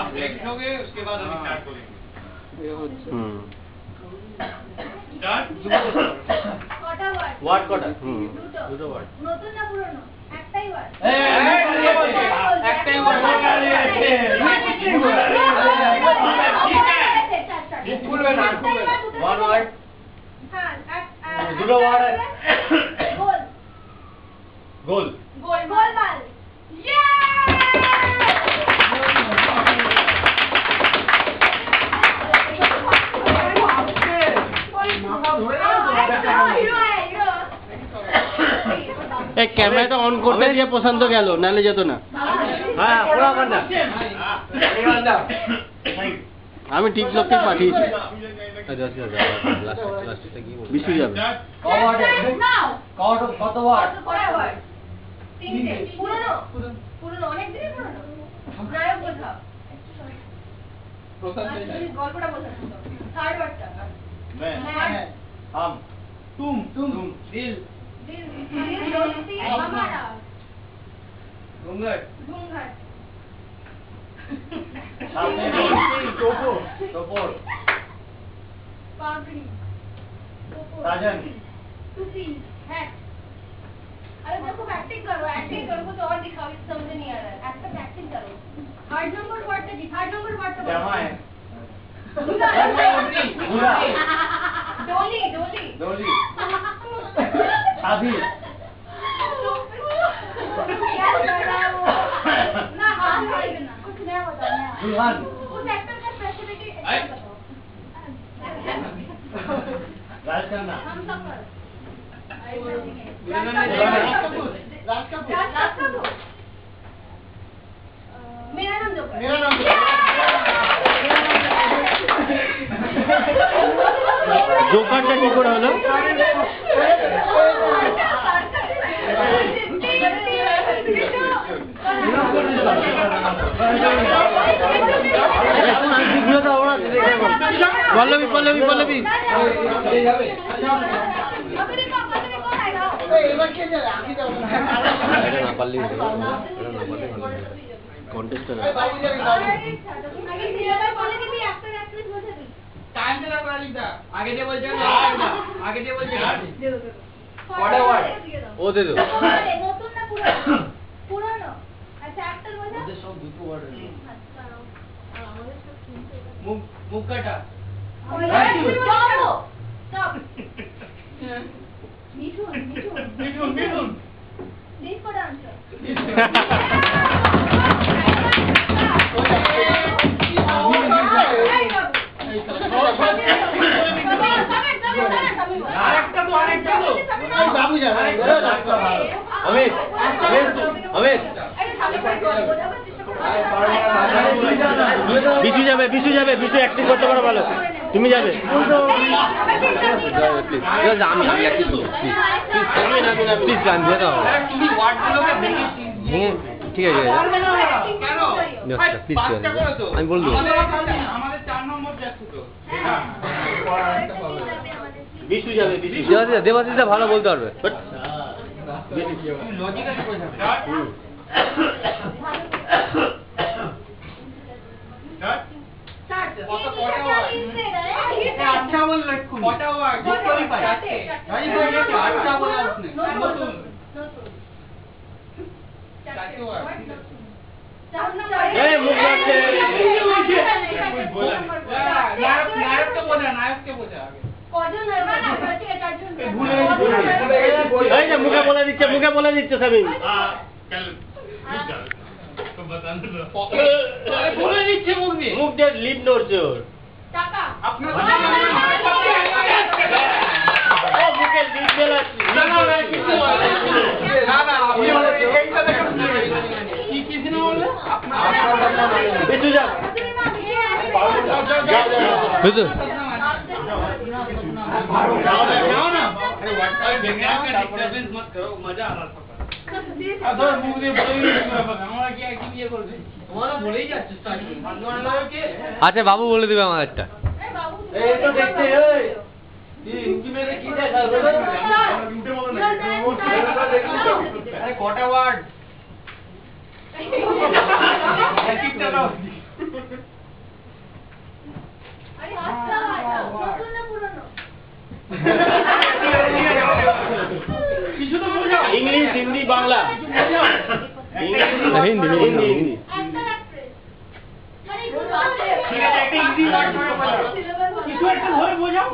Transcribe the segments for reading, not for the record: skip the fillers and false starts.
आप देख लोगे उसके बाद हम स्टार्ट करेंगे। स्टार्ट ওয়ার্ড কটা? দুটো ওয়ার্ড। নতুন না পুরনো? একটাই ওয়ার্ড। একটাই ওয়ার্ড। খুলবে না, খুলবে না। One word. হ্যাঁ, দুটো ওয়ার্ড। গোল। গোল। গোলমাল। ইয়ে! এই ক্যামেরাটা অন করতে দিয়ে প্রশান্ত গেল, নালে যেত না। হ্যাঁ, পুরো গান্ডা। আমি ঠিক লোককে পাঠিয়েছি। বিশু যাবে। কত ওয়ার্ড? তিনটে। পুরনো? পুরনো, অনেক দিনের পুরনো। নায়ক বোঝাও। গল্পটা বোঝাও। থার্ড ওয়ার্ডটা। मैं। हम। तुम। दिल। दोस्ती। हमारा। घूंघट। घूंघट। टोपोर। पागड़ी। साजन। टोपी। हैट। अरे देखो एक्टिंग करो कुछ और दिखाओ, इससे समझ नहीं आ रहा है। एक्टिंग करो। थर्ड नंबर वर्ड का थर्ड नंबर वर्ड का जमा है। डोली। शादी। ना हाथ ना कुछ नया बताओ। दुल्हन। उस एक्टर का स्पेशलिटी बताओ। राज खन्ना। हम सफर। राज कपूर। मेरा नाम जोकर। জোকারটা কি করে হলো? পল্লবী। কন্টেস্টার टाइम से लगा लिखा आगे दे बोल जा ও দে দো। নতুন না পুরনো? আচ্ছা एक्टर बोल ওদের সব দুটো ওয়ার্ড। আচ্ছা আমাদের সব শুনতে मुंह काटा स्टॉप मिठुन दिस को आंसर বিশু যাবে বিশু অ্যাক্টিং করতে পারো ভালো, তুমি যাবে। আমি অ্যাক্টিং করবো প্লিজ গান দিয়ে দাও। ঠিক আছে প্লিজ আমি বল দেবো। বিশু যাবে, দেবাশিসটা ভালো বলতে পারবে। अच्छा बोल कटा हुआ जिसको भी पाया अच्छा बोला उसने नतुन नायक के बोला মুখে বলে দিচ্ছে স্বামী। बोले नीचे मुख দিয়ে মুখ দিয়ে লিপ নড়ছে ওর। টাকা আপনার মুখে লিপ বেলাচ্ছি। না এইটা দেখো কি কিছু না বললে আপনার বিশু যা বিশু जाओ ना अरे व्हाट्सएप बेकार का डिस्टरबेंस मत करो मजा आ रहा था अदर मुंह দিয়ে বলেই আমরা কি কি বিয়ে করবে তোমরা বলেই যাচ্ছ স্টার্টিং ভান্ডওয়ালাকে আচ্ছা বাবু বলে দিবে আমাদেরটা। এই তো দেখতে এই ইনকি মেরে কি দেখা হলো ইউটিউবে বলো না আরে কটা ওয়ার্ড ঠিকটা দাও কিছু তো বোঝাও। English, Hindi, Bangla. Hindi Hindi Actor, actress. মানে ঠিক আছে, একটা easy word করে বোঝাও। কিছু একটা ধরে বোঝাও।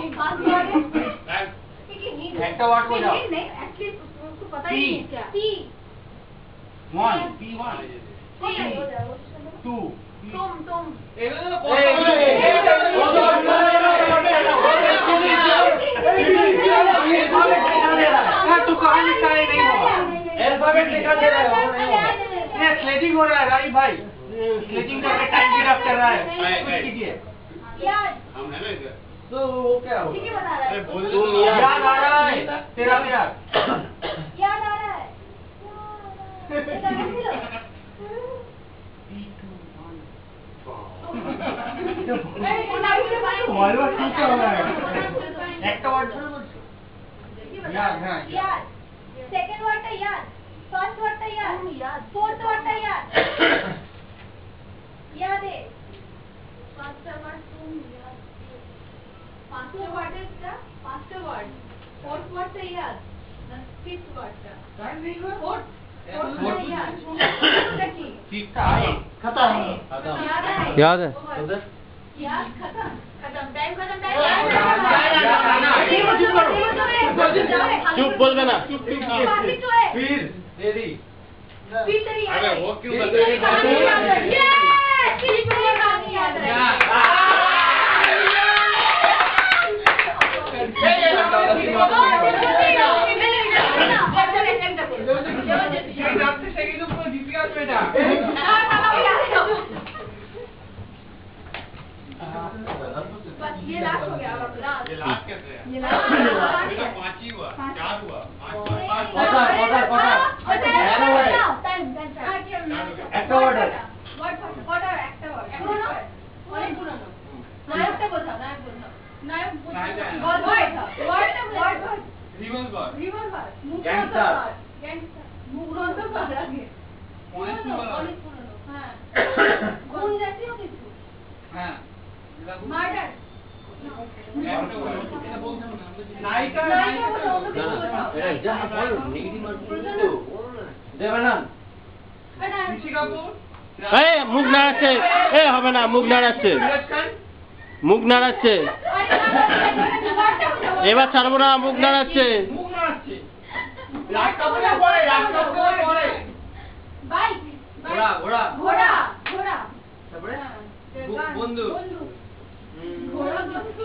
একটা word বোঝাও। Actually, उसको पता P. ही नहीं क्या. P. 1 P1 2 तुम. এগুলো তো तू कहाँ लिखा है नहीं हुआ अल्फाबेट लिखा दे रहा है वो नहीं होगा ये स्लेटिंग हो रहा है राई भाई स्लेटिंग करके टाइम भी रख कर रहा है कुछ कीजिए याद. तो वो क्या ठीक है होगा बता रहा है. तुम याद याद आ रहा है तेरा याद याद आ रहा है. तुम्हारे पास क्यों क्या हो रहा है একটা ওয়ার্ড ধরে বলছো याद हाँ याद. सेकंड वर्ड था याद. फर्स्ट वर्ड था याद. फोर्थ वर्ड था याद. याद है. फर्स्ट वर्ड तुम याद. पांचवा वर्ड है क्या? पांचवा वर्ड. फोर्थ वर्ड था याद. फिफ्थ वर्ड था. फोर्थ वर्ड याद. ठीक था आए खत्म याद है. याद है याद खत्म. टाइम खत्म. चुप बोल ना। फिर तेरी अरे वो क्यों फिर बता रही कहानी याद है. फिर कहानी याद है. ये लास्ट हो गया. ये लास्ट कैसे है ये लास्ट ये तो 5 ही हुआ 4 हुआ 5 একটা word है रिवर्स बार हां মার্ডার नायिका দেবানন্দ ऋषि कपूर এই মুখ নাড়াচ্ছে, এই হবে না, মুখ নাড়াচ্ছে, सूरज खान মুখ নাড়াচ্ছে, এবার ছাড়বো না, মুখ নাড়াচ্ছে। मुंह नाचছে রাজ কাপুরের পরে বাইক ঘোড়া ঘোড়া ঘোড়া ঘোড়া তারপরে বন্ধু বন্ধু ঘোড়া বন্ধু